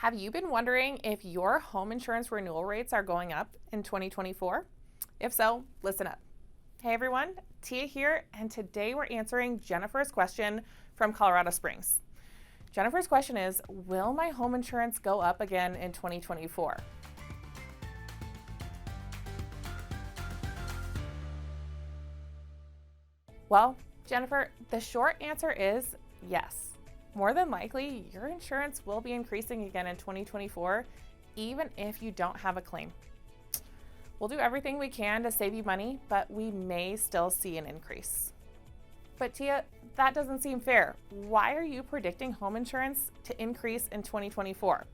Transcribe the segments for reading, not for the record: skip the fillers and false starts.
Have you been wondering if your home insurance renewal rates are going up in 2024? If so, listen up. Hey everyone, Tia here, and today we're answering Jennifer's question from Colorado Springs. Jennifer's question is, will my home insurance go up again in 2024? Well, Jennifer, the short answer is yes. More than likely, your insurance will be increasing again in 2024, even if you don't have a claim. We'll do everything we can to save you money, but we may still see an increase. But Tia, that doesn't seem fair. Why are you predicting home insurance to increase in 2024?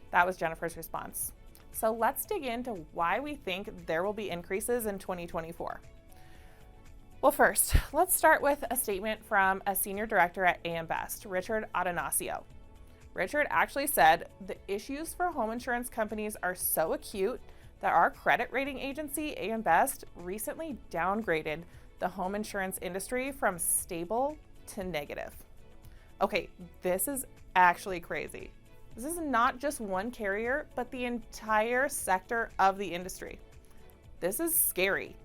That was Jennifer's response. So let's dig into why we think there will be increases in 2024. Well, first, let's start with a statement from a senior director at AM Best, Richard Atanasio. Richard actually said, the issues for home insurance companies are so acute that our credit rating agency, AM Best, recently downgraded the home insurance industry from stable to negative. Okay, this is actually crazy. This is not just one carrier, but the entire sector of the industry. This is scary.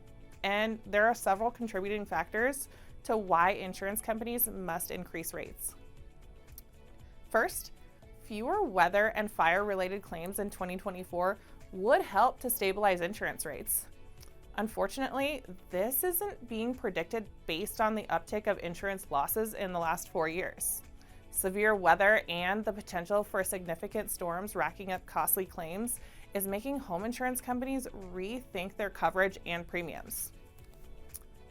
And there are several contributing factors to why insurance companies must increase rates. First, fewer weather and fire-related claims in 2024 would help to stabilize insurance rates. Unfortunately, this isn't being predicted based on the uptick of insurance losses in the last 4 years. Severe weather and the potential for significant storms racking up costly claims is making home insurance companies rethink their coverage and premiums.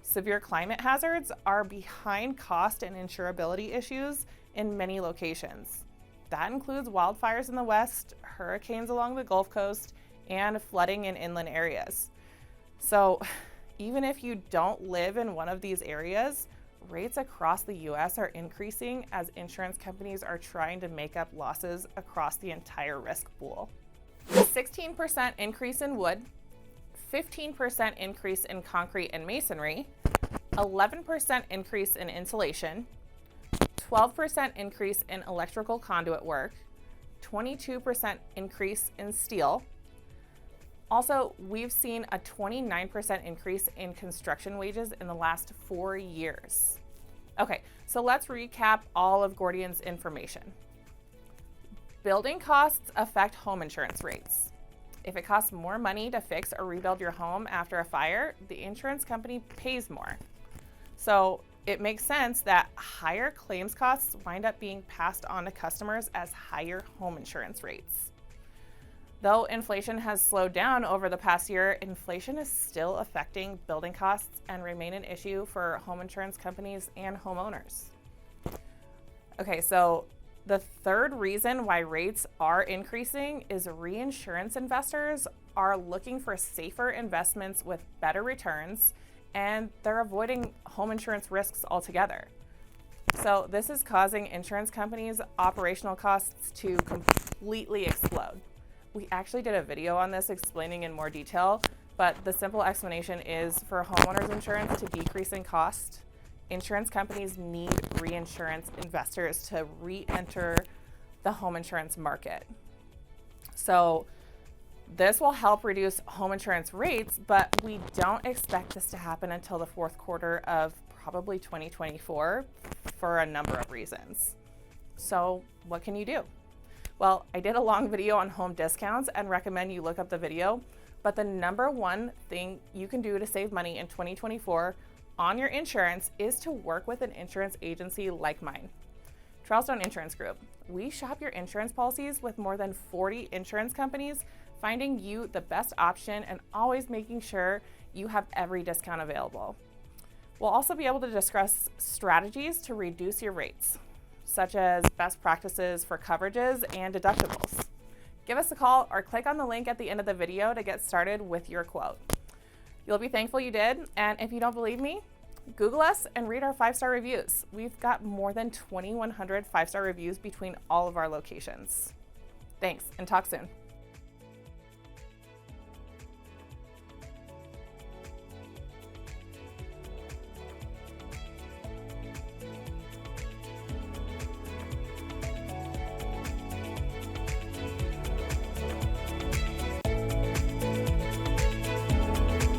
Severe climate hazards are behind cost and insurability issues in many locations. That includes wildfires in the West, hurricanes along the Gulf Coast, and flooding in inland areas. So even if you don't live in one of these areas, rates across the U.S. are increasing as insurance companies are trying to make up losses across the entire risk pool. A 16% increase in wood, 15% increase in concrete and masonry, 11% increase in insulation, 12% increase in electrical conduit work, 22% increase in steel. Also, we've seen a 29% increase in construction wages in the last 4 years. Okay, so let's recap all of Gordian's information. Building costs affect home insurance rates. If it costs more money to fix or rebuild your home after a fire, the insurance company pays more. So it makes sense that higher claims costs wind up being passed on to customers as higher home insurance rates. Though inflation has slowed down over the past year, inflation is still affecting building costs and remain an issue for home insurance companies and homeowners. Okay, so the third reason why rates are increasing is reinsurance investors are looking for safer investments with better returns, and they're avoiding home insurance risks altogether. So this is causing insurance companies' operational costs to completely explode. We actually did a video on this explaining in more detail, but the simple explanation is for homeowners insurance to decrease in cost, insurance companies need reinsurance investors to re-enter the home insurance market. So this will help reduce home insurance rates, but we don't expect this to happen until the fourth quarter of probably 2024 for a number of reasons. So what can you do? Well, I did a long video on home discounts and recommend you look up the video, but the number one thing you can do to save money in 2024 on your insurance is to work with an insurance agency like mine, Trailstone Insurance Group. We shop your insurance policies with more than 40 insurance companies, finding you the best option and always making sure you have every discount available. We'll also be able to discuss strategies to reduce your rates, such as best practices for coverages and deductibles. Give us a call or click on the link at the end of the video to get started with your quote. You'll be thankful you did, and if you don't believe me, Google us and read our 5-star reviews. We've got more than 2,100 5-star reviews between all of our locations. Thanks, and talk soon.